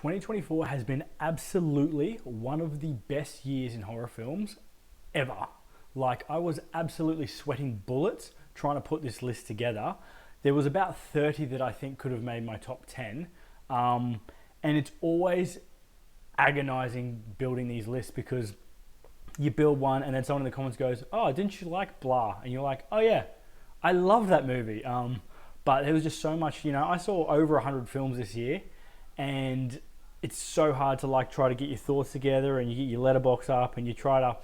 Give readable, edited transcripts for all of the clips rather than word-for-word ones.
2024 has been absolutely one of the best years in horror films ever. Like, I was absolutely sweating bullets trying to put this list together. There was about 30 that I think could have made my top 10. And it's always agonizing building these lists because you build one and then someone in the comments goes, "Oh, didn't you like blah?" And you're like, "Oh yeah, I love that movie." But there was just so much, I saw over 100 films this year, and it's so hard to try to get your thoughts together, and you get your letterbox up and you try to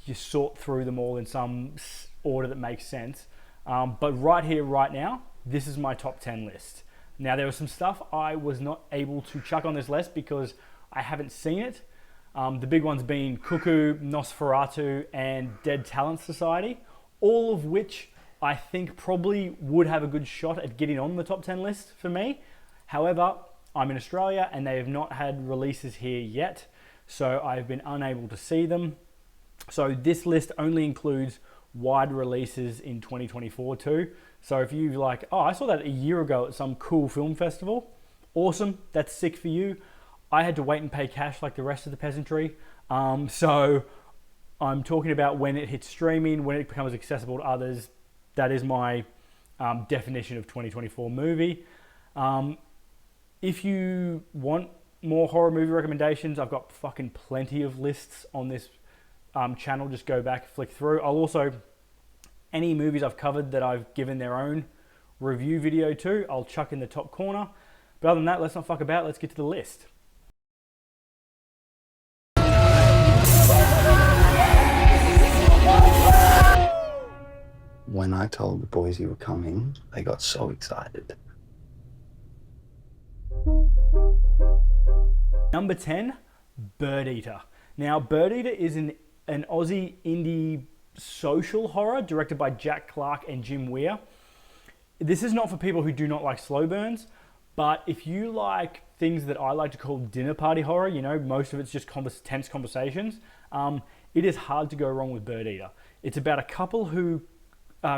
you sort through them all in some order that makes sense. But right here, right now, this is my top 10 list. Now, there was some stuff I was not able to chuck on this list because I haven't seen it. The big ones being Cuckoo, Nosferatu, and Dead Talent Society, all of which I think probably would have a good shot at getting on the top 10 list for me. However, I'm in Australia and they have not had releases here yet, so I've been unable to see them. So this list only includes wide releases in 2024 too. So if you've I saw that a year ago at some cool film festival, awesome, that's sick for you. I had to wait and pay cash like the rest of the peasantry. So I'm talking about when it hits streaming, when it becomes accessible to others. That is my definition of 2024 movie. If you want more horror movie recommendations, I've got fucking plenty of lists on this channel. Just go back, flick through. I'll also, any movies I've covered that I've given their own review video to, I'll chuck in the top corner. But other than that, let's not fuck about, let's get to the list. When I told the boys you were coming, they got so excited. Number 10, Bird Eater. Now, Bird Eater is an Aussie indie social horror directed by Jack Clark and Jim Weir. This is not for people who do not like slow burns, but if you like things that I like to call dinner party horror, most of it's just tense conversations, it is hard to go wrong with Bird Eater. It's about a couple who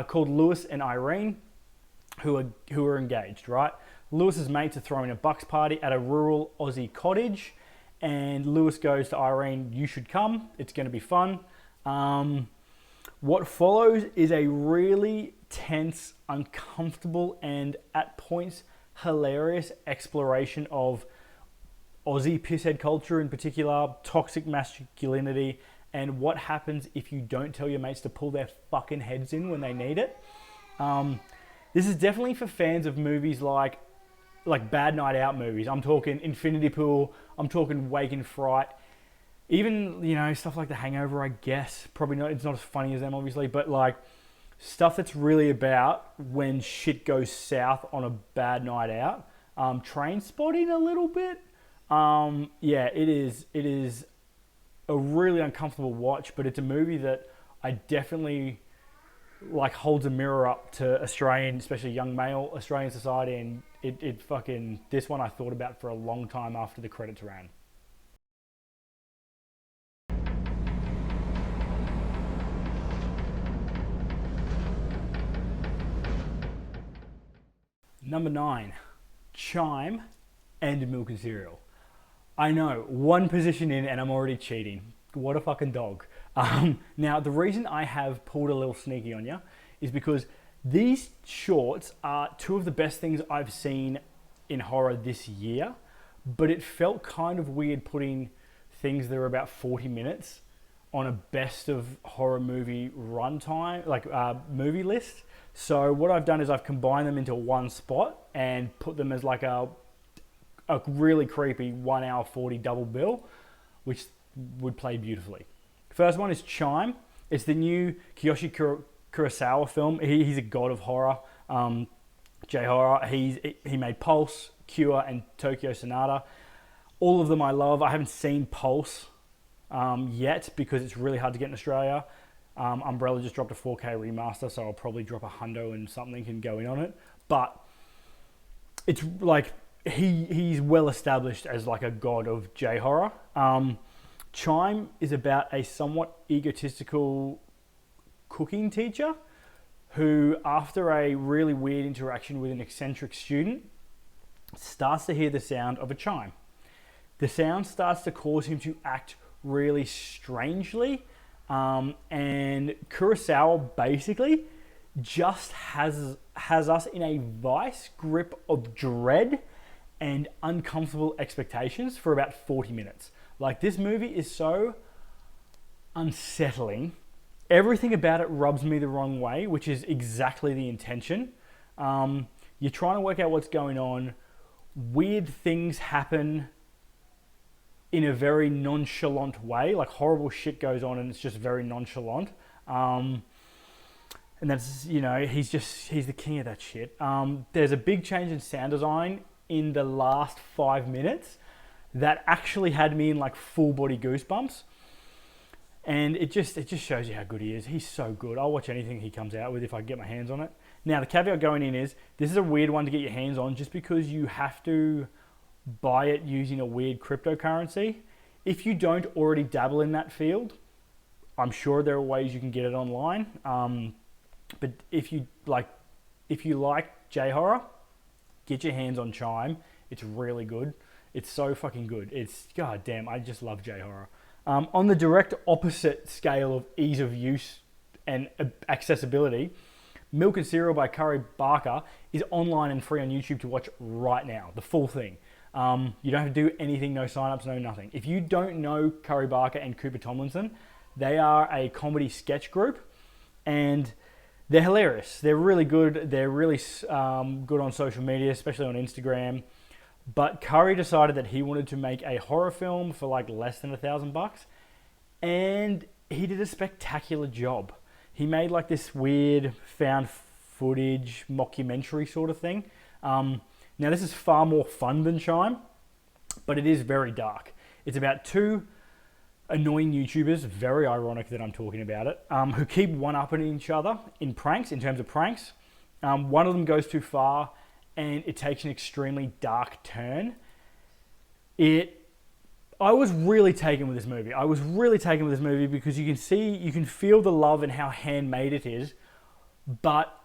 called Lewis and Irene who are engaged, right? Lewis's mates are throwing a bucks party at a rural Aussie cottage, and Lewis goes to Irene, "You should come, it's going to be fun." What follows is a really tense, uncomfortable, and at points hilarious exploration of Aussie pisshead culture, in particular toxic masculinity, and what happens if you don't tell your mates to pull their fucking heads in when they need it. This is definitely for fans of movies like Bad Night Out movies. I'm talking Infinity Pool, I'm talking Wake in Fright, even, stuff like The Hangover, I guess. Probably not, it's not as funny as them, obviously, but stuff that's really about when shit goes south on a bad night out. Train Spotting a little bit. Yeah, it is a really uncomfortable watch, but it's a movie that I definitely holds a mirror up to Australian, especially young male Australian society, and it fucking, this one I thought about for a long time after the credits ran. Number 9, Chime and Milk and Cereal. I know, one position in and I'm already cheating. What a fucking dog. Now, the reason I have pulled a little sneaky on you is because these shorts are two of the best things I've seen in horror this year, but it felt kind of weird putting things that are about 40 minutes on a best of horror movie runtime, movie list. So what I've done is I've combined them into one spot and put them as a really creepy 1 hour 40 double bill, which would play beautifully. First one is Chime. It's the new Kiyoshi Kurosawa film. He's a god of horror, J-horror. He made Pulse, Cure, and Tokyo Sonata. All of them I love. I haven't seen Pulse yet because it's really hard to get in Australia. Umbrella just dropped a 4K remaster, so I'll probably drop a hundo and something can go in on it. But it's he's well established as a god of J-horror. Chime is about a somewhat egotistical cooking teacher who, after a really weird interaction with an eccentric student, starts to hear the sound of a chime. The sound starts to cause him to act really strangely, and Kurosawa basically just has us in a vice grip of dread and uncomfortable expectations for about 40 minutes. Like, this movie is so unsettling. Everything about it rubs me the wrong way, which is exactly the intention. You're trying to work out what's going on. Weird things happen in a very nonchalant way. Like, horrible shit goes on and it's just very nonchalant. And that's, you know, he's the king of that shit. There's a big change in sound design in the last 5 minutes that actually had me in like full body goosebumps. And it just shows you how good he is. He's so good. I'll watch anything he comes out with if I can get my hands on it. Now, the caveat going in is, this is a weird one to get your hands on just because you have to buy it using a weird cryptocurrency. If you don't already dabble in that field, I'm sure there are ways you can get it online. But if you like J-horror, get your hands on Chime. It's really good. It's so fucking good. It's, god damn, I just love J-horror. On the direct opposite scale of ease of use and accessibility, Milk and Cereal by Curry Barker is online and free on YouTube to watch right now, the full thing. You don't have to do anything, no sign-ups, no nothing. If you don't know Curry Barker and Cooper Tomlinson, they are a comedy sketch group, and they're hilarious. They're really good. They're really good on social media, especially on Instagram. But Curry decided that he wanted to make a horror film for like less than $1,000, and he did a spectacular job. He made like this weird found footage mockumentary sort of thing. Now, this is far more fun than Chime, but it is very dark. It's about two annoying YouTubers, very ironic that I'm talking about it, who keep one-upping each other in pranks, in terms of pranks. One of them goes too far, and it takes an extremely dark turn. I was really taken with this movie. Because you can feel the love and how handmade it is, but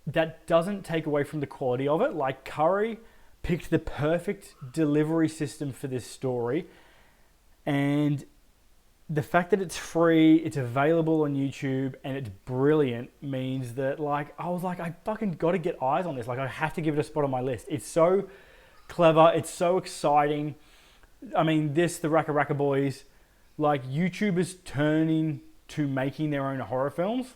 that doesn't take away from the quality of it. Like, Curry picked the perfect delivery system for this story, and the fact that it's free, it's available on YouTube, and it's brilliant means that, like, I was like, I fucking got to get eyes on this. Like, I have to give it a spot on my list. It's so clever. It's so exciting. I mean, the Raka Raka Boys, like, YouTubers turning to making their own horror films.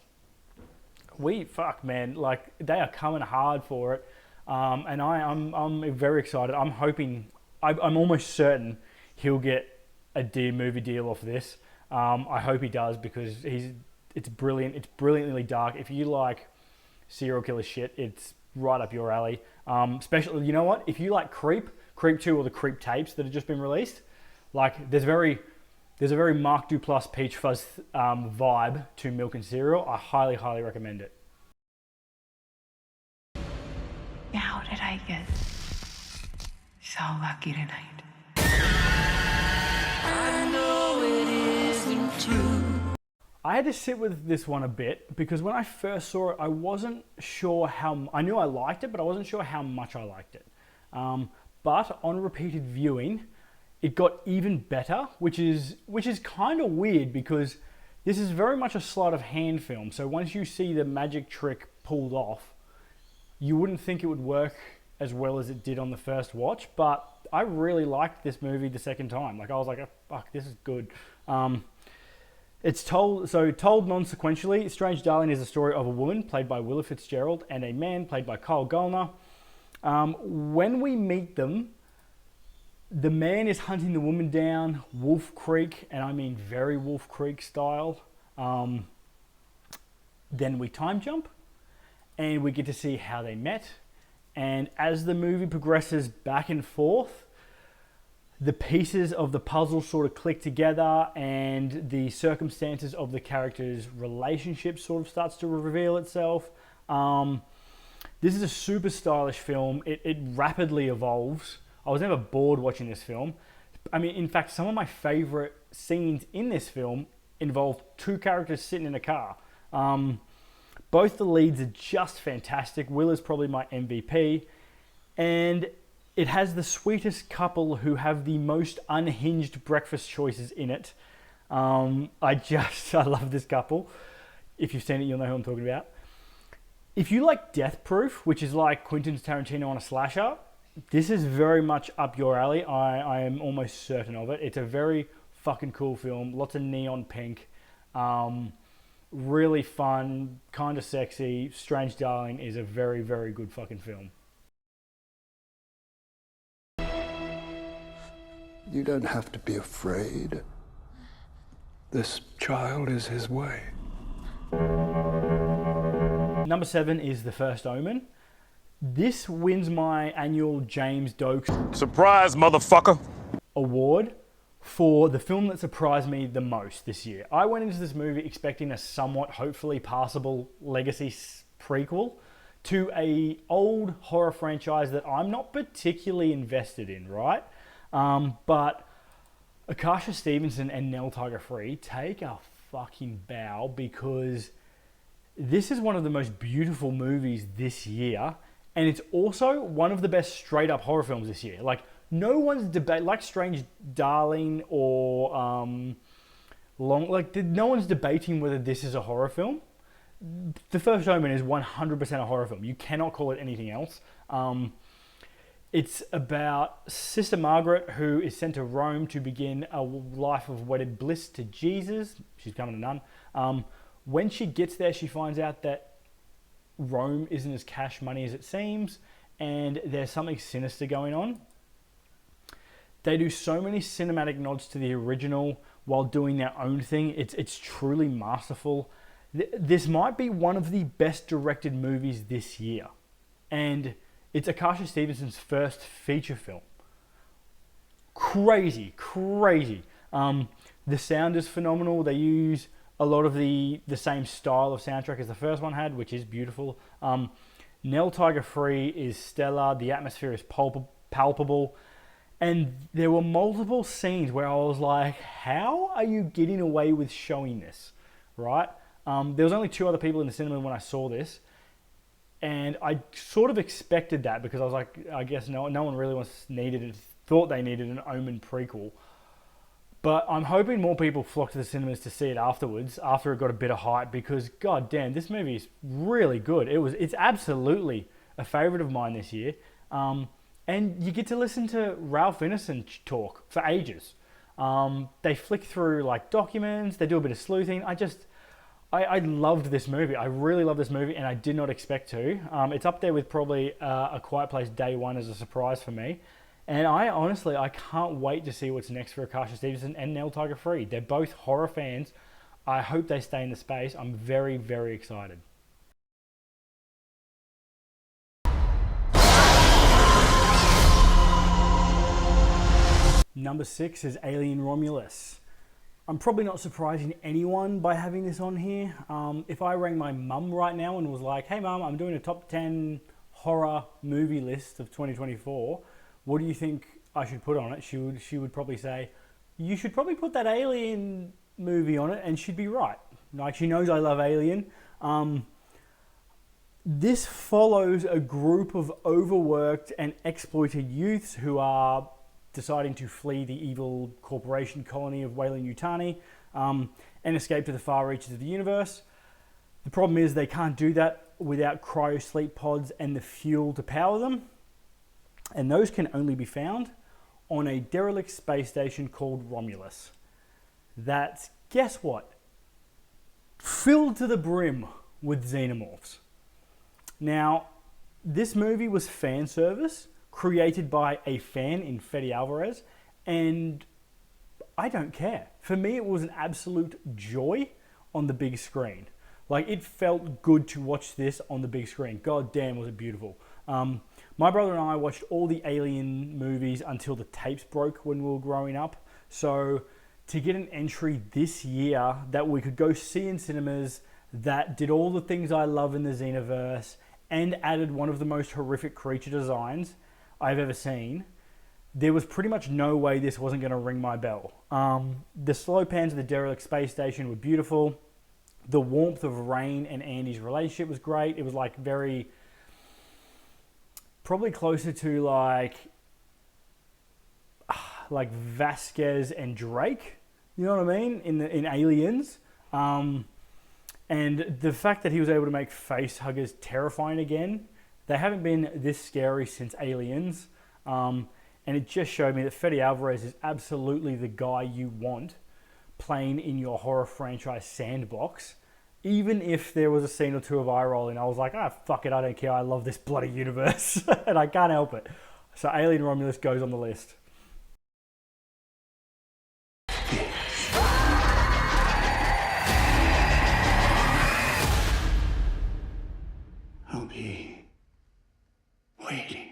Man, like, they are coming hard for it. And I'm very excited. I'm hoping, I'm almost certain he'll get a movie deal off this. I hope he does, because it's brilliant. It's brilliantly dark. If you like serial killer shit, it's right up your alley. Especially, you know what? If you like Creep 2 or the Creep tapes that have just been released, like, there's a very Mark Duplass Peach Fuzz vibe to Milk and Cereal. I highly, highly recommend it. How did I get so lucky tonight? I know it isn't true. I had to sit with this one a bit, because when I first saw it, I wasn't sure I knew I liked it, but I wasn't sure how much I liked it. But on repeated viewing, it got even better, which is kind of weird, because this is very much a sleight of hand film. So once you see the magic trick pulled off, you wouldn't think it would work as well as it did on the first watch. But I really liked this movie the second time. Like, I was like, oh, fuck, this is good. It's told non-sequentially. Strange Darling is the story of a woman played by Willa Fitzgerald and a man played by Kyle Gallner. When we meet them, the man is hunting the woman down, Wolf Creek, and I mean very Wolf Creek style. Then we time jump, and we get to see how they met. And as the movie progresses back and forth, the pieces of the puzzle sort of click together, and the circumstances of the characters' relationship sort of starts to reveal itself. This is a super stylish film. It rapidly evolves. I was never bored watching this film. I mean, in fact, some of my favorite scenes in this film involve two characters sitting in a car. Both the leads are just fantastic. Will is probably my MVP. And It has the sweetest couple who have the most unhinged breakfast choices in it. I love this couple. If you've seen it, you'll know who I'm talking about. If you like Death Proof, which is like Quentin Tarantino on a slasher, this is very much up your alley. I am almost certain of it. It's a very fucking cool film. Lots of neon pink. Really fun, kind of sexy. Strange Darling is a very, very good fucking film. You don't have to be afraid. This child is his way. Number 7 is The First Omen. This wins my annual James Dokes Surprise, motherfucker! award for the film that surprised me the most this year. I went into this movie expecting a somewhat, hopefully passable legacy prequel to a old horror franchise that I'm not particularly invested in, right? But Akasha Stevenson and Nell Tiger-Free take a fucking bow, because this is one of the most beautiful movies this year, and it's also one of the best straight up horror films this year. Like, no one's like Strange Darling or no one's debating whether this is a horror film. The First Omen is 100% a horror film. You cannot call it anything else. It's about Sister Margaret, who is sent to Rome to begin a life of wedded bliss to Jesus. She's becoming a nun. When she gets there, she finds out that Rome isn't as cash money as it seems, and there's something sinister going on. They do so many cinematic nods to the original while doing their own thing. It's truly masterful. This might be one of the best directed movies this year. And it's Akasha Stevenson's first feature film. Crazy. The sound is phenomenal. They use a lot of the same style of soundtrack as the first one had, which is beautiful. Nell Tiger-Free is stellar. The atmosphere is palpable. And there were multiple scenes where I was like, how are you getting away with showing this? Right? There was only 2 other people in the cinema when I saw this. And I sort of expected that, because I was like, I guess no one really thought they needed an Omen prequel. But I'm hoping more people flock to the cinemas to see it afterwards, after it got a bit of hype, because god damn, this movie is really good. It's absolutely a favourite of mine this year. And you get to listen to Ralph Ineson talk for ages. They flick through like documents, they do a bit of sleuthing. I loved this movie. I really love this movie, and I did not expect to. It's up there with probably A Quiet Place Day 1 as a surprise for me. And I can't wait to see what's next for Akasha Stevenson and Nell Tiger-Free. They're both horror fans. I hope they stay in the space. I'm very, very excited. Number 6 is Alien Romulus. I'm probably not surprising anyone by having this on here. If I rang my mum right now and was like, hey mum, I'm doing a top 10 horror movie list of 2024, what do you think I should put on it? She would probably say, you should probably put that Alien movie on it, and she'd be right. Like, she knows I love Alien. This follows a group of overworked and exploited youths who are deciding to flee the evil corporation colony of Weyland-Yutani and escape to the far reaches of the universe. The problem is they can't do that without cryo-sleep pods and the fuel to power them. And those can only be found on a derelict space station called Romulus. That's, guess what? Filled to the brim with xenomorphs. Now, this movie was fan service, created by a fan in Fede Alvarez, and I don't care. For me, it was an absolute joy on the big screen. Like, it felt good to watch this on the big screen. God damn, was it beautiful. My brother and I watched all the Alien movies until the tapes broke when we were growing up. So to get an entry this year that we could go see in cinemas, that did all the things I love in the Xenoverse and added one of the most horrific creature designs I've ever seen, there was pretty much no way this wasn't going to ring my bell. The slow pans of the derelict space station were beautiful. The warmth of Rain and Andy's relationship was great. It was like very, probably closer to like like Vasquez and Drake. You know what I mean? In Aliens. And the fact that he was able to make face huggers terrifying again. They haven't been this scary since Aliens. And it just showed me that Fede Alvarez is absolutely the guy you want playing in your horror franchise sandbox. Even if there was a scene or two of eye rolling, I was like, fuck it, I don't care. I love this bloody universe. And I can't help it. So Alien Romulus goes on the list. I'll be waiting.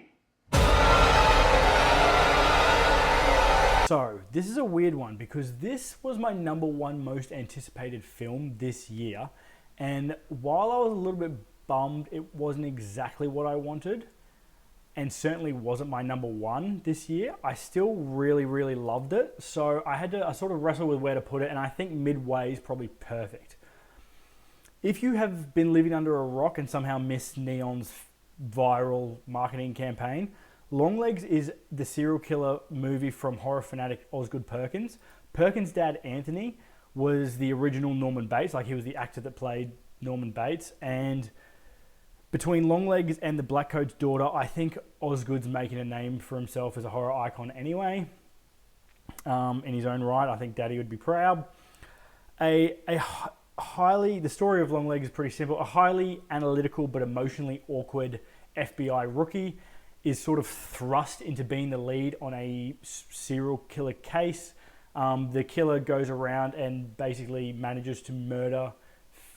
So, this is a weird one because this was my number one most anticipated film this year. And while I was a little bit bummed it wasn't exactly what I wanted, and certainly wasn't my number one this year, I still really, really loved it. So I sort of wrestled with where to put it, and I think midway is probably perfect. If you have been living under a rock and somehow missed Neon's viral marketing campaign, Longlegs is the serial killer movie from horror fanatic Osgood Perkins. Perkins' dad, Anthony, was the original Norman Bates, like he was the actor that played Norman Bates. And between Longlegs and the Blackcoat's daughter, I think Osgood's making a name for himself as a horror icon anyway. In his own right, I think Daddy would be proud. The story of Longlegs is pretty simple. A highly analytical but emotionally awkward FBI rookie is sort of thrust into being the lead on a serial killer case. The killer goes around and basically manages to murder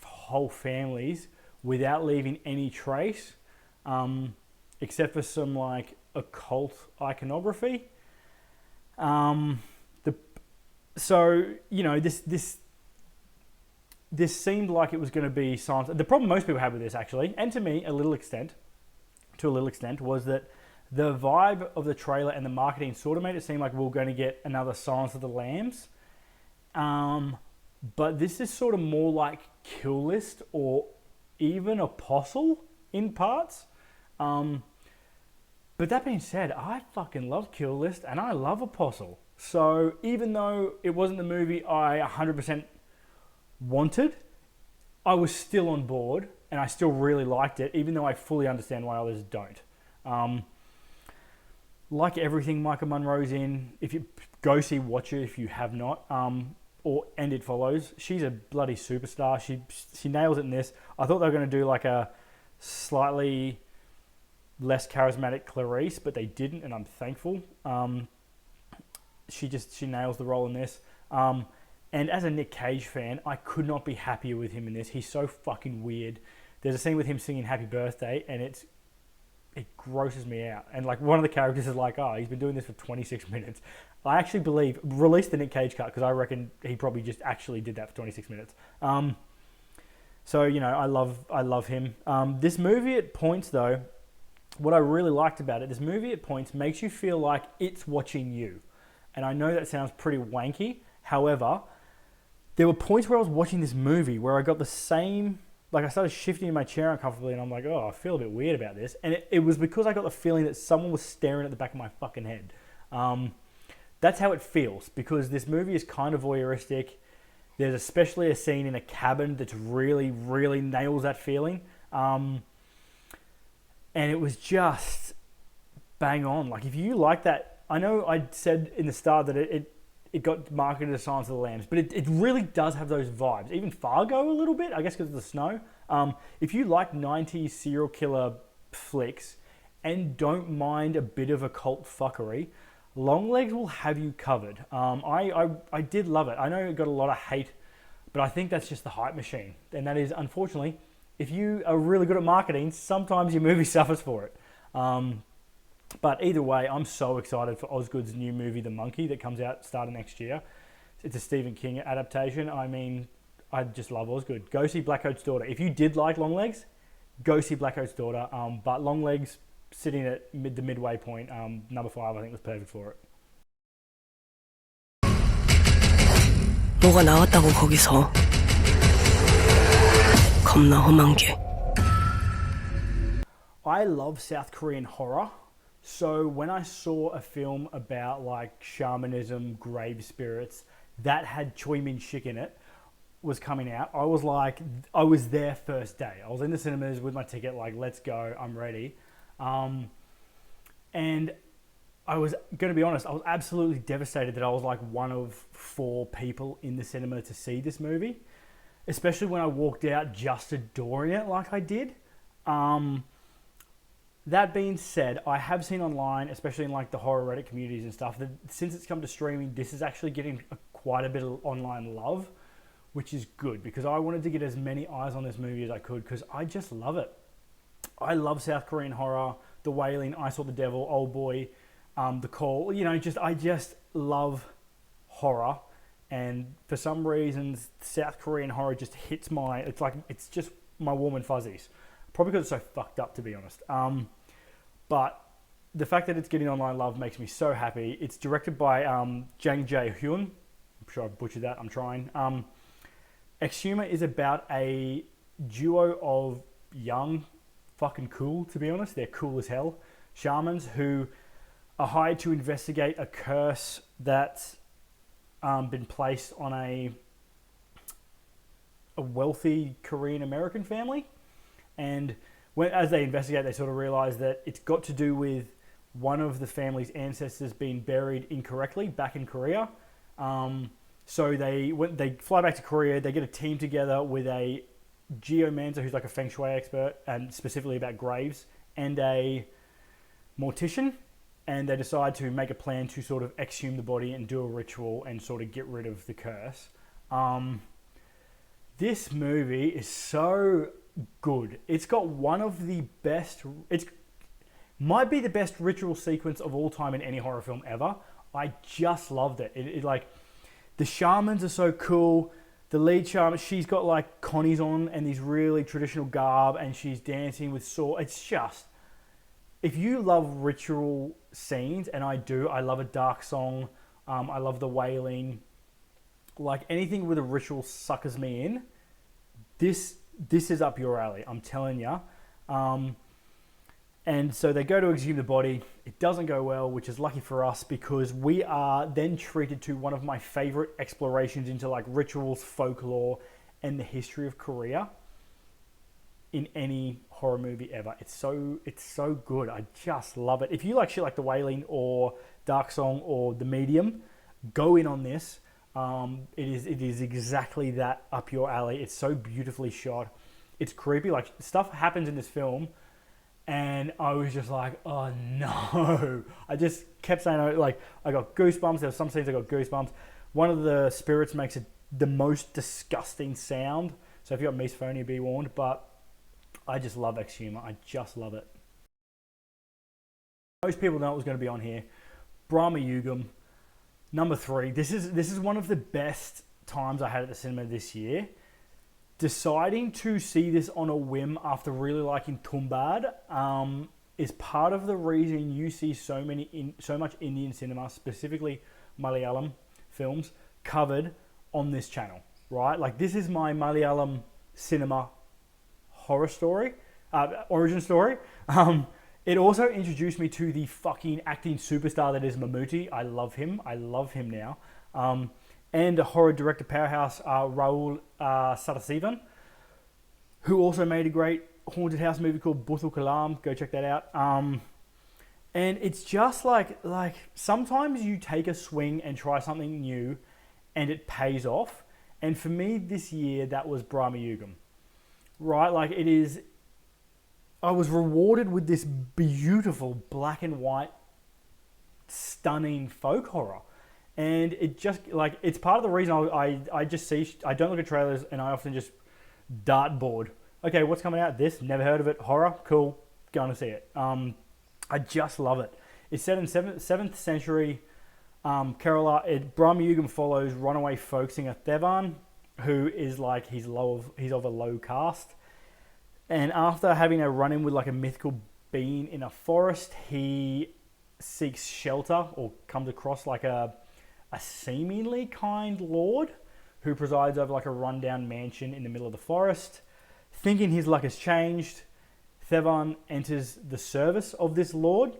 whole families without leaving any trace, except for some like occult iconography. This seemed like it was going to be science. The problem most people have with this, actually, and to me, to a little extent, was that the vibe of the trailer and the marketing sort of made it seem like we were going to get another Silence of the Lambs. But this is sort of more like Kill List or even Apostle in parts. But that being said, I fucking love Kill List and I love Apostle. So even though it wasn't the movie I 100% wanted, I was still on board and I still really liked it, even though I fully understand why others don't. Like everything Micah Monroe's in, if you go see Watch It if you have not, and It Follows, she's a bloody superstar. She nails it in this. I thought they were going to do like a slightly less charismatic Clarice, but they didn't, and I'm thankful. She nails the role in this. And as a Nick Cage fan, I could not be happier with him in this. He's so fucking weird. There's a scene with him singing Happy Birthday, and it grosses me out. And like one of the characters is like, he's been doing this for 26 minutes. I actually believe, release the Nick Cage cut, because I reckon he probably just actually did that for 26 minutes. So, I love him. This movie at points, though, what I really liked about it, this movie at points makes you feel like it's watching you. And I know that sounds pretty wanky. However, there were points where I was watching this movie where I got the same, like I started shifting in my chair uncomfortably and I'm like, I feel a bit weird about this. And it was because I got the feeling that someone was staring at the back of my fucking head. That's how it feels, because this movie is kind of voyeuristic. There's especially a scene in a cabin that really, really nails that feeling. And it was just bang on. Like if you like that, I know I said in the start that it got marketed as Silence of the Lambs, but it really does have those vibes. Even Fargo a little bit, I guess because of the snow. If you like 90s serial killer flicks and don't mind a bit of occult fuckery, Longlegs will have you covered. I did love it. I know it got a lot of hate, but I think that's just the hype machine. And that is, unfortunately, if you are really good at marketing, sometimes your movie suffers for it. But either way, I'm so excited for Osgood's new movie, The Monkey, that comes out starting next year. It's a Stephen King adaptation. I mean, I just love Osgood. Go see Blackcoat's Daughter. If you did like Longlegs, go see Blackcoat's Daughter. But Longlegs, sitting at the midway point, number 5, I think was perfect for it. 뭐가 나왔다고 거기서 겁나 험한 게. I love South Korean horror. So when I saw a film about like shamanism, grave spirits, that had Chime in it, was coming out, I was like, I was there first day. I was in the cinemas with my ticket, like, let's go, I'm ready. And I was going to be honest, I was absolutely devastated that I was like one of 4 people in the cinema to see this movie, especially when I walked out just adoring it like I did. That being said, I have seen online, especially in like the horror Reddit communities and stuff, that since it's come to streaming, this is actually getting quite a bit of online love, which is good because I wanted to get as many eyes on this movie as I could because I just love it. I love South Korean horror, The Wailing, I Saw the Devil, Old Boy, The Call. You know, I just love horror, and for some reasons, South Korean horror just hits it's just my warm and fuzzies. Probably because it's so fucked up, to be honest. But the fact that it's getting online love makes me so happy. It's directed by Jang Jae-hyun. I'm sure I butchered that. I'm trying. Exhuma is about a duo of young, fucking cool, to be honest. They're cool as hell. Shamans who are hired to investigate a curse that's been placed on a wealthy Korean American family. And as they investigate, they sort of realize that it's got to do with one of the family's ancestors being buried incorrectly back in Korea. So they fly back to Korea. They get a team together with a geomancer who's like a feng shui expert and specifically about graves, and a mortician, and they decide to make a plan to sort of exhume the body and do a ritual and sort of get rid of the curse. This movie is so good. It's got one of the best, it might be the best ritual sequence of all time in any horror film ever. I just loved it. It like, the shamans are so cool. The lead shaman, she's got like connies on and these really traditional garb, and she's dancing with sword. It's just, if you love ritual scenes, and I do, I love a dark song. I love The Wailing. Like anything with a ritual suckers me in. This is up your alley, I'm telling you. And so they go to exhume the body. It doesn't go well, which is lucky for us because we are then treated to one of my favorite explorations into like rituals, folklore, and the history of Korea in any horror movie ever. It's so good. I just love it. If you like shit like The Wailing or Dark Song or The Medium, go in on this. It is exactly that up your alley. It's so beautifully shot. It's creepy. Like stuff happens in this film, and I was just like, oh no! I just kept saying, like, I got goosebumps. There were some scenes I got goosebumps. One of the spirits makes the most disgusting sound. So if you got misophonia, be warned. But I just love Exhuma. I just love it. Most people know it was going to be on here. Brahma Yugam. Number 3, this is one of the best times I had at the cinema this year. Deciding to see this on a whim after really liking Tumbad is part of the reason you see so much Indian cinema, specifically Malayalam films, covered on this channel, right? Like this is my Malayalam cinema horror story, origin story. It also introduced me to the fucking acting superstar that is Mammootty. I love him. I love him now. And a horror director powerhouse, Rahul Sadasivan, who also made a great haunted house movie called Buthul Kalam. Go check that out. And it's just like sometimes you take a swing and try something new and it pays off. And for me this year, that was Brahma Yugam. Right? Like it is... I was rewarded with this beautiful black and white, stunning folk horror. And it just, like, it's part of the reason I just see, I don't look at trailers and I often just dartboard. Okay, what's coming out? This, never heard of it. Horror, cool, going to see it. I just love it. It's set in 7th century Kerala. Brahma Yugam follows runaway folk singer Thevan, who is like, he's of a low caste. And after having a run-in with like a mythical being in a forest, he seeks shelter or comes across like a seemingly kind lord who presides over like a rundown mansion in the middle of the forest. Thinking his luck has changed, Thevan enters the service of this lord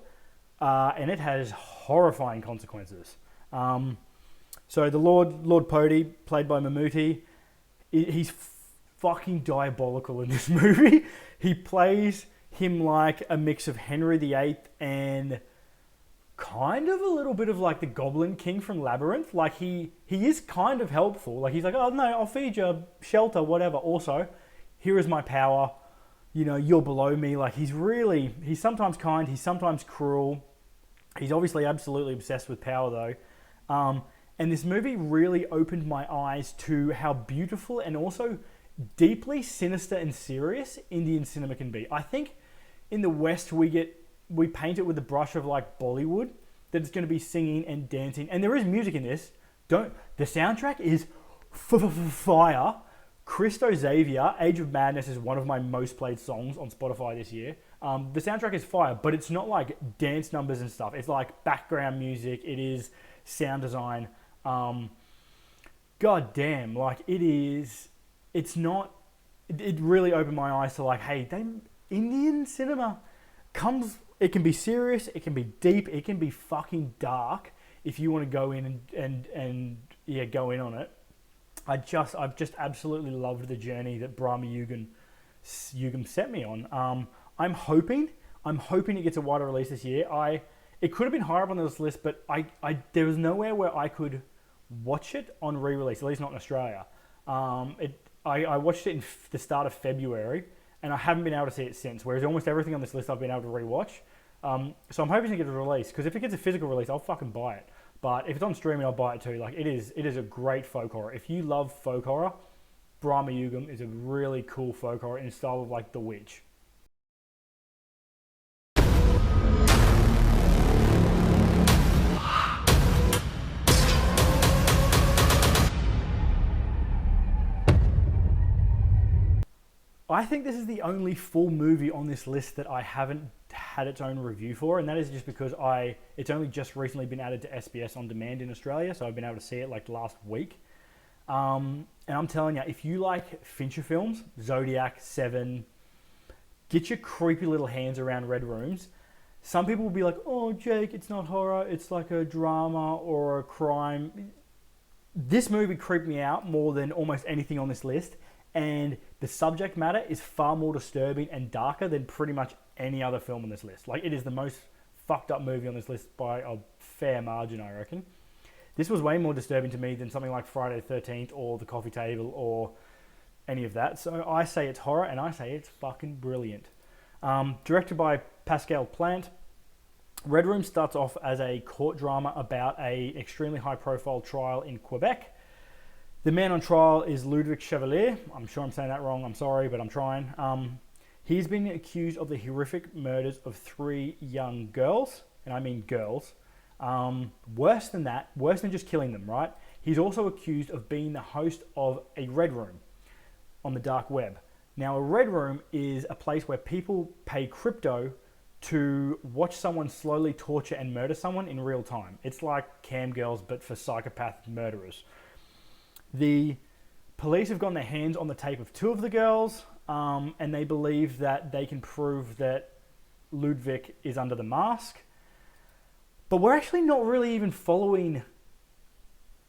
and it has horrifying consequences. So the Lord Pody, played by Mammootty, he's fucking diabolical in this movie. He plays him like a mix of Henry VIII and kind of a little bit of like the Goblin King from Labyrinth. Like he is kind of helpful. Like he's like, oh no, I'll feed you, shelter, whatever. Also, here is my power. You know, you're below me. Like he's sometimes kind, he's sometimes cruel. He's obviously absolutely obsessed with power though. And this movie really opened my eyes to how beautiful and also deeply sinister and serious Indian cinema can be. I think in the West we paint it with the brush of like Bollywood, that it's going to be singing and dancing, and there is music in this. The soundtrack is fire. Christo Xavier, Age of Madness is one of my most played songs on Spotify this year. The soundtrack is fire, but it's not like dance numbers and stuff. It's like background music. It is sound design. God damn, like it's not, it really opened my eyes to like, hey, Indian cinema it can be serious, it can be deep, it can be fucking dark if you want to go in and go in on it. I've just absolutely loved the journey that Brahma Yugam set me on. I'm hoping it gets a wider release this year. It could have been higher up on this list, but there was nowhere where I could watch it on re-release, at least not in Australia. I watched it in the start of February, and I haven't been able to see it since, whereas almost everything on this list I've been able to rewatch. So I'm hoping to get a release, because if it gets a physical release, I'll fucking buy it. But if it's on streaming, I'll buy it too. Like it is a great folk horror. If you love folk horror, Brahma Yugam is a really cool folk horror in the style of like The Witch. I think this is the only full movie on this list that I haven't had its own review for, and that is just because it's only just recently been added to SBS On Demand in Australia, so I've been able to see it like last week. And I'm telling you, if you like Fincher films, Zodiac, Seven, get your creepy little hands around Red Rooms. Some people will be like, oh, Jake, it's not horror, it's like a drama or a crime. This movie creeped me out more than almost anything on this list. And the subject matter is far more disturbing and darker than pretty much any other film on this list. Like, it is the most fucked up movie on this list by a fair margin, I reckon. This was way more disturbing to me than something like Friday the 13th or The Coffee Table or any of that. So I say it's horror, and I say it's fucking brilliant. Directed by Pascal Plante, Red Room starts off as a court drama about an extremely high-profile trial in Quebec. The man on trial is Ludwig Chevalier. I'm sure I'm saying that wrong. I'm sorry, but I'm trying. He's been accused of the horrific murders of 3 young girls, and I mean girls. Worse than that, worse than just killing them, right? He's also accused of being the host of a Red Room on the dark web. Now, a Red Room is a place where people pay crypto to watch someone slowly torture and murder someone in real time. It's like Cam Girls, but for psychopath murderers. The police have gotten their hands on the tape of 2 of the girls, and they believe that they can prove that Ludwig is under the mask. But we're actually not really even following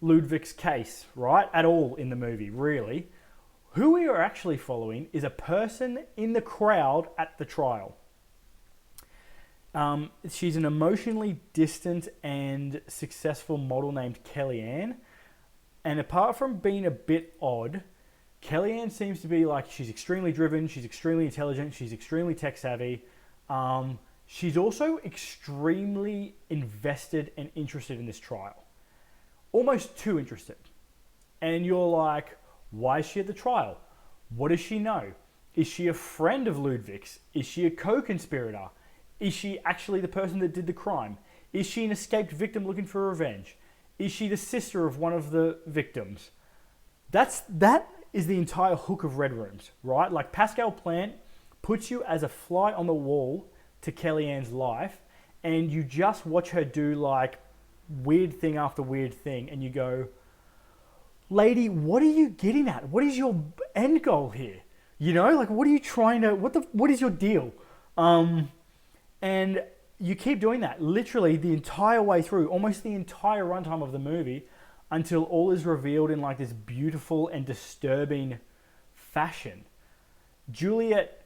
Ludwig's case, right? At all in the movie, really. Who we are actually following is a person in the crowd at the trial. She's an emotionally distant and successful model named Kellyanne. And apart from being a bit odd, Kellyanne seems to be like, she's extremely driven, she's extremely intelligent, she's extremely tech savvy. She's also extremely invested and interested in this trial. Almost too interested. And you're like, why is she at the trial? What does she know? Is she a friend of Ludwig's? Is she a co-conspirator? Is she actually the person that did the crime? Is she an escaped victim looking for revenge? Is she the sister of one of the victims? That is the entire hook of Red Rooms, right? Like, Pascal Plante puts you as a fly on the wall to Kellyanne's life, and you just watch her do like weird thing after weird thing, and you go, lady, what are you getting at? What is your end goal here? You know, like, what are you trying to, what is your deal? And you keep doing that literally the entire way through, almost the entire runtime of the movie, until all is revealed in like this beautiful and disturbing fashion. Juliet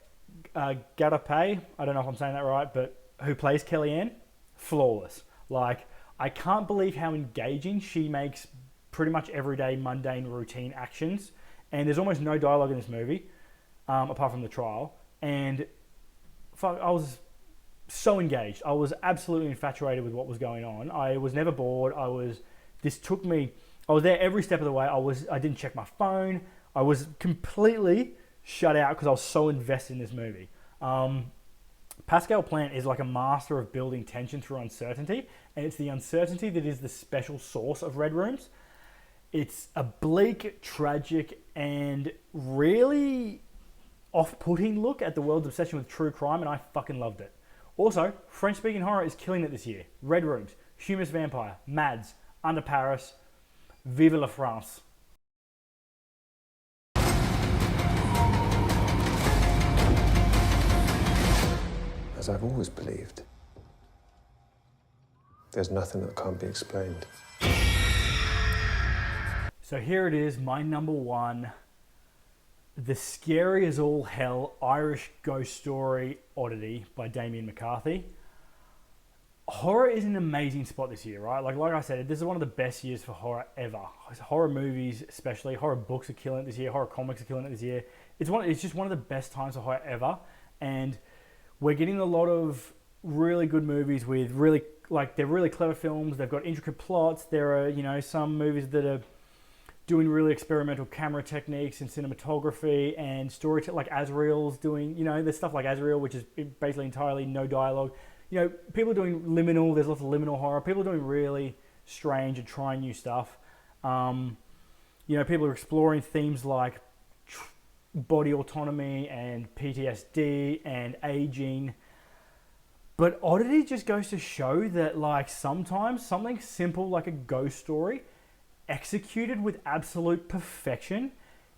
Garapay, I don't know if I'm saying that right, but who plays Kellyanne, flawless. Like, I can't believe how engaging she makes pretty much everyday mundane routine actions, and there's almost no dialogue in this movie apart from the trial, and I was so engaged. I was absolutely infatuated with what was going on. I was never bored. I was there every step of the way. I didn't check my phone. I was completely shut out because I was so invested in this movie. Pascal Plante is like a master of building tension through uncertainty, and it's the uncertainty that is the special sauce of Red Rooms. It's a bleak, tragic, and really off-putting look at the world's obsession with true crime, and I fucking loved it. Also, French-speaking horror is killing it this year. Red Rooms, Humus Vampire, Mads, Under Paris, Vive la France. As I've always believed, there's nothing that can't be explained. So here it is, my number one, the scary as all hell Irish ghost story Oddity by Damien McCarthy. Horror is an amazing spot this year, right? Like I said, this is one of the best years for horror ever. Horror movies, especially horror books, are killing it this year. Horror comics are killing it this year. It's just one of the best times for horror ever, and we're getting a lot of really good movies with they're really clever films. They've got intricate plots. There are, some movies that are doing really experimental camera techniques and cinematography and storytelling, like Azrael's doing, there's stuff like Azrael, which is basically entirely no dialogue. People are doing liminal. There's lots of liminal horror. People are doing really strange and trying new stuff. People are exploring themes like body autonomy and PTSD and aging. But Oddity just goes to show that, like, sometimes something simple like a ghost story executed with absolute perfection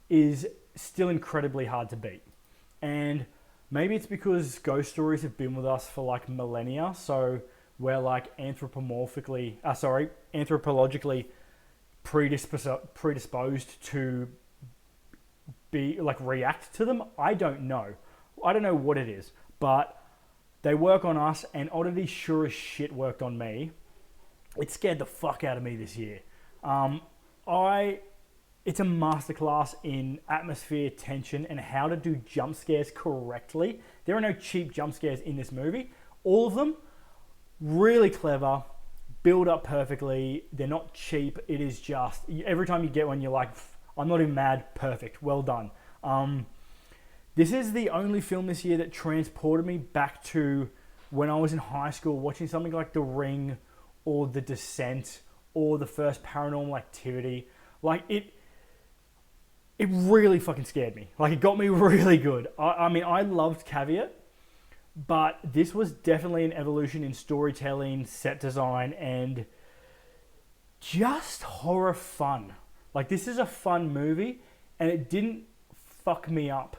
is still incredibly hard to beat. And maybe it's because ghost stories have been with us for like millennia, so we're like anthropologically predisposed to be like react to them. I don't know what it is, but they work on us, and Oddity sure as shit worked on me. It scared the fuck out of me this year. It's a masterclass in atmosphere, tension, and how to do jump scares correctly. There are no cheap jump scares in this movie. All of them really clever, build up perfectly. They're not cheap. It is just, every time you get one, you're like, I'm not even mad. Perfect. Well done. This is the only film this year that transported me back to when I was in high school watching something like The Ring or The Descent or the first Paranormal Activity. Like, it really fucking scared me. Like, it got me really good. I mean, I loved Caveat, but this was definitely an evolution in storytelling, set design, and just horror fun. Like, this is a fun movie, and it didn't fuck me up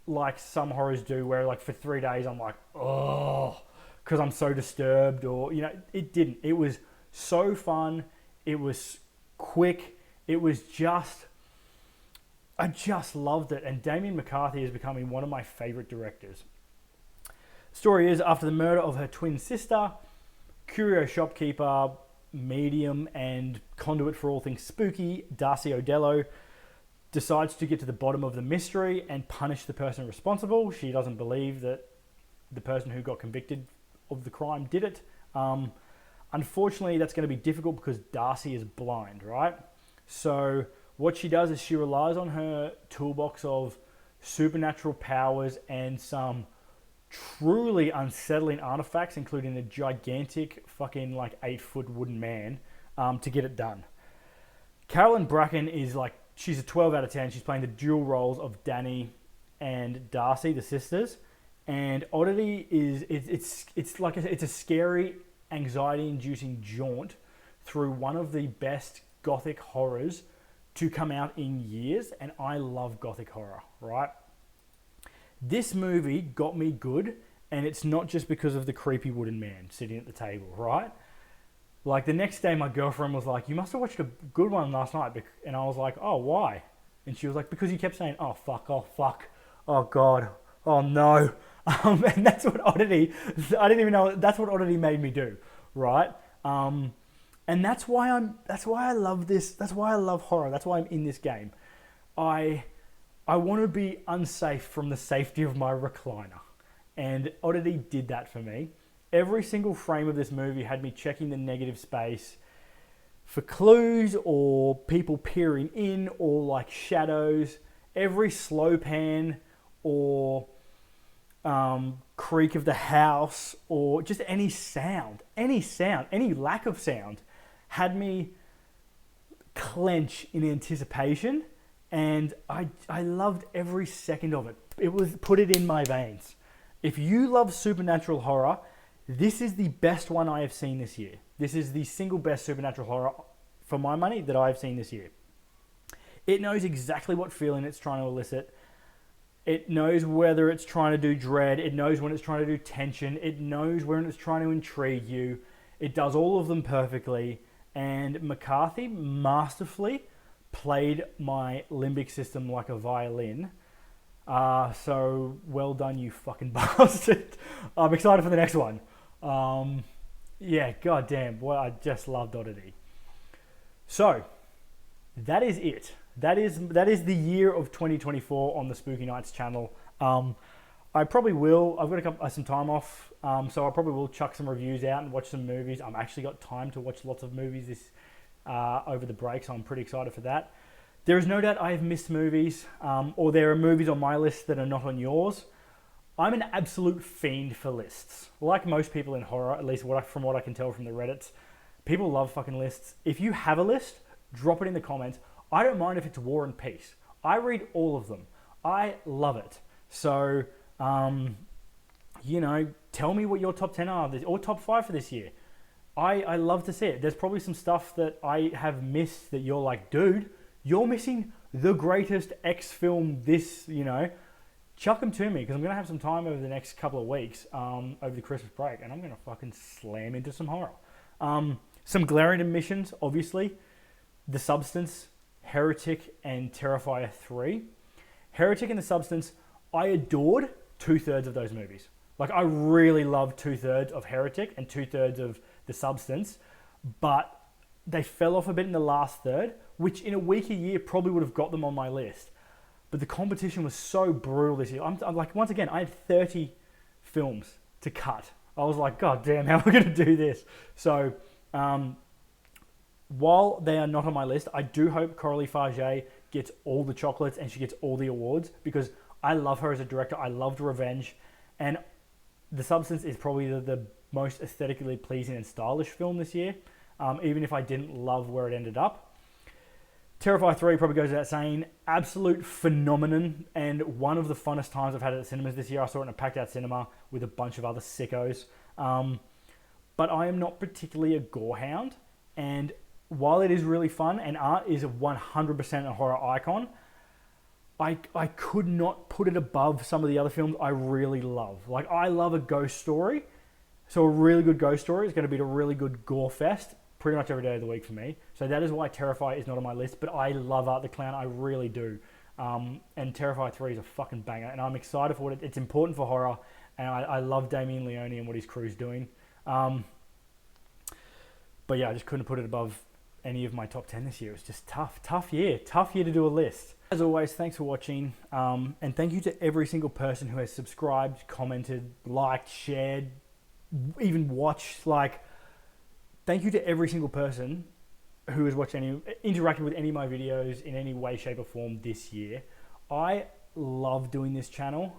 like some horrors do, where like for 3 days I'm like, oh, because I'm so disturbed, or, it didn't. It was so fun. It was quick. It was I just loved it. And Damien McCarthy is becoming one of my favorite directors. Story is, after the murder of her twin sister, curio shopkeeper, medium, and conduit for all things spooky, Darcy O'Dello decides to get to the bottom of the mystery and punish the person responsible. She doesn't believe that the person who got convicted of the crime did it. Unfortunately, that's going to be difficult because Darcy is blind, right? So what she does is she relies on her toolbox of supernatural powers and some truly unsettling artifacts, including a gigantic fucking like 8-foot wooden man, to get it done. Carolyn Bracken is like, she's a 12 out of 10. She's playing the dual roles of Danny and Darcy, the sisters. And Oddity is, it's a scary, anxiety-inducing jaunt through one of the best gothic horrors to come out in years. And I love gothic horror, right? This movie got me good, And it's not just because of the creepy wooden man sitting at the table, right? Like, the next day, my girlfriend was like, you must have watched a good one last night. And I was like, oh, why? And she was like, because you kept saying, oh, fuck, oh, God, oh, no. And that's what Oddity, I didn't even know, that's what Oddity made me do, right? And that's why I love this, that's why I love horror, that's why I'm in this game. I want to be unsafe from the safety of my recliner. And Oddity did that for me. Every single frame of this movie had me checking the negative space for clues or people peering in or like shadows. Every slow pan or creak of the house or just any sound, any lack of sound had me clench in anticipation. And I loved every second of it. It was put it in my veins. If you love supernatural horror, this is the best one I have seen this year. This is the single best supernatural horror, for my money, that I have seen this year. It knows exactly what feeling it's trying to elicit. It knows whether it's trying to do dread. It knows when it's trying to do tension. It knows when it's trying to intrigue you. It does all of them perfectly. And McCarthy masterfully played my limbic system like a violin. So well done, you fucking bastard. I'm excited for the next one. Yeah, goddamn. Well, I just loved Oddity. So, that is it. That is the year of 2024 on the SpookieKnights channel. I probably will. I've got some time off, so I probably will chuck some reviews out and watch some movies. I've actually got time to watch lots of movies this over the break, so I'm pretty excited for that. There is no doubt I have missed movies, or there are movies on my list that are not on yours. I'm an absolute fiend for lists. Like most people in horror, at least from what I can tell from the Reddits, people love fucking lists. If you have a list, drop it in the comments. I don't mind if it's War and Peace. I read all of them. I love it. So, tell me what your top 10 are, or top 5 for this year. I love to see it. There's probably some stuff that I have missed that you're like, dude, you're missing the greatest X film this, chuck them to me, because I'm going to have some time over the next couple of weeks, over the Christmas break, and I'm going to fucking slam into some horror. Some glaring omissions, obviously. The Substance, Heretic, and Terrifier 3. Heretic and The Substance, I adored 2/3 of those movies. Like, I really loved 2/3 of Heretic and 2/3 of The Substance, but they fell off a bit in the last third, which in a weaker year probably would have got them on my list. But the competition was so brutal this year. I'm like, once again, I had 30 films to cut. I was like, God damn, how am I going to do this? So, while they are not on my list, I do hope Coralie Farge gets all the chocolates and she gets all the awards, because I love her as a director. I loved Revenge. And The Substance is probably the most aesthetically pleasing and stylish film this year, even if I didn't love where it ended up. Terrifier 3 probably goes without saying. Absolute phenomenon, and one of the funnest times I've had at the cinemas this year. I saw it in a packed-out cinema with a bunch of other sickos. But I am not particularly a gorehound, and while it is really fun, and art is 100% a horror icon, I could not put it above some of the other films I really love. Like, I love a ghost story, so a really good ghost story is going to be a really good gore fest pretty much every day of the week for me. So that is why Terrifier is not on my list, but I love Art the Clown, I really do. And Terrifier 3 is a fucking banger, and I'm excited for what it's important for horror, and I love Damien Leone and what his crew's doing. But yeah, I just couldn't put it above any of my top 10 this year. It was just tough year to do a list. As always, thanks for watching, and thank you to every single person who has subscribed, commented, liked, shared, even watched. Like, thank you to every single person who has watched interacted with any of my videos in any way, shape, or form this year. I love doing this channel.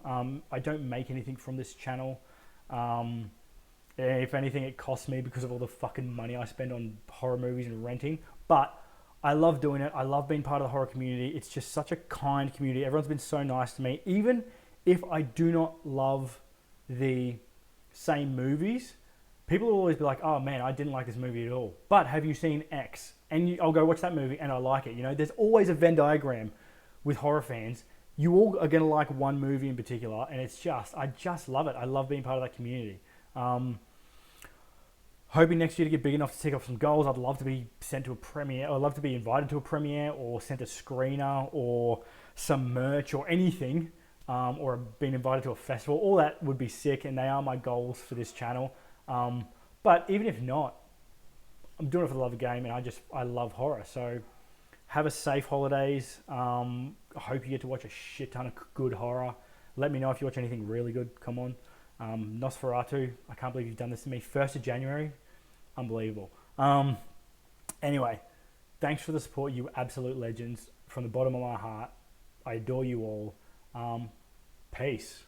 I don't make anything from this channel. If anything, it costs me because of all the fucking money I spend on horror movies and renting. But I love doing it. I love being part of the horror community. It's just such a kind community. Everyone's been so nice to me. Even if I do not love the same movies, people will always be like, oh man, I didn't like this movie at all, but have you seen X? And I'll go watch that movie and I like it. There's always a Venn diagram with horror fans. you all are going to like one movie in particular, and it's just, I just love it. I love being part of that community. Hoping next year to get big enough to tick off some goals. I'd love to be sent to a premiere, or I'd love to be invited to a premiere, or sent a screener, or some merch, or anything, or being invited to a festival. All that would be sick, and they are my goals for this channel. But even if not, I'm doing it for the love of the game, and I love horror. So have a safe holidays. I hope you get to watch a shit ton of good horror. Let me know if you watch anything really good. Come on. Nosferatu, I can't believe you've done this to me. 1st of January, unbelievable. Anyway, thanks for the support, you absolute legends. From the bottom of my heart, I adore you all. Peace.